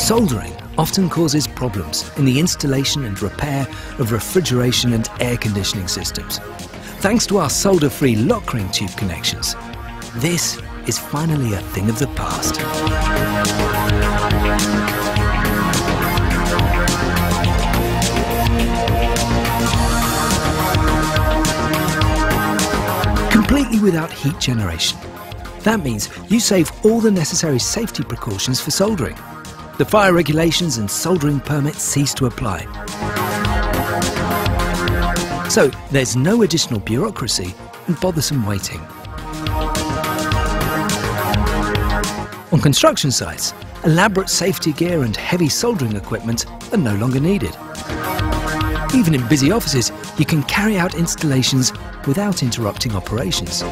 Soldering often causes problems in the installation and repair of refrigeration and air conditioning systems. Thanks to our solder-free lock ring tube connections, this is finally a thing of the past. Completely without heat generation. That means you save all the necessary safety precautions for soldering. The fire regulations and soldering permits cease to apply. So there's no additional bureaucracy and bothersome waiting. On construction sites, elaborate safety gear and heavy soldering equipment are no longer needed. Even in busy offices, you can carry out installations without interrupting operations.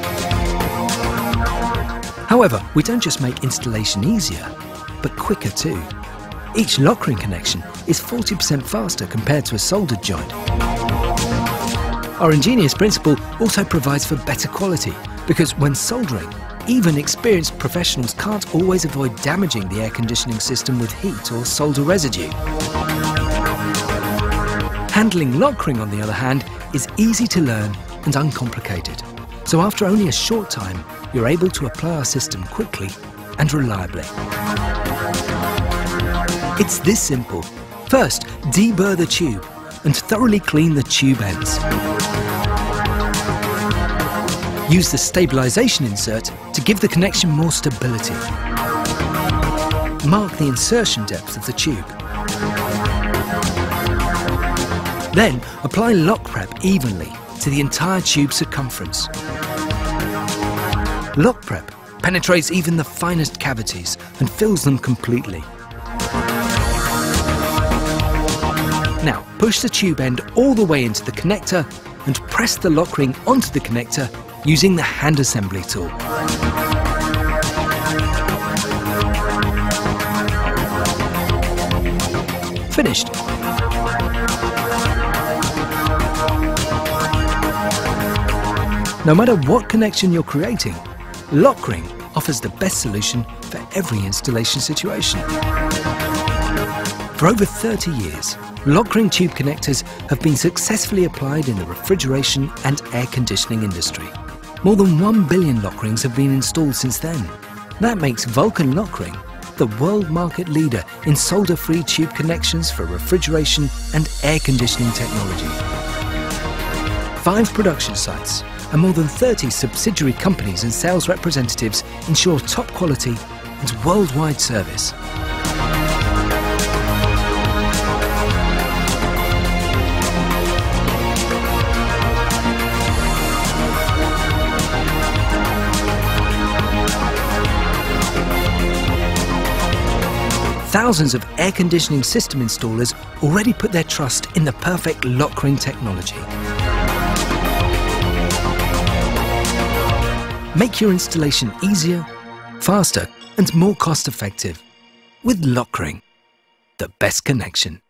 However, we don't just make installation easier, but quicker too. Each lock ring connection is 40% faster compared to a soldered joint. Our ingenious principle also provides for better quality, because when soldering, even experienced professionals can't always avoid damaging the air conditioning system with heat or solder residue. Handling lock ring, on the other hand, is easy to learn and uncomplicated. So after only a short time, you're able to apply our system quickly and reliably. It's this simple. First, deburr the tube and thoroughly clean the tube ends. Use the stabilization insert to give the connection more stability. Mark the insertion depth of the tube. Then apply lock prep evenly to the entire tube circumference. Lock prep penetrates even the finest cavities and fills them completely. Now push the tube end all the way into the connector and press the lock ring onto the connector using the hand assembly tool. Finished. No matter what connection you're creating, lock ring offers the best solution for every installation situation. For over 30 years, lock ring tube connectors have been successfully applied in the refrigeration and air conditioning industry. More than 1 billion lock rings have been installed since then. That makes Vulcan Lock Ring the world market leader in solder-free tube connections for refrigeration and air conditioning technology. 5 production sites and more than 30 subsidiary companies and sales representatives ensure top quality and worldwide service. Thousands of air conditioning system installers already put their trust in the perfect lock ring technology. Make your installation easier, faster and more cost-effective with lock ring, the best connection.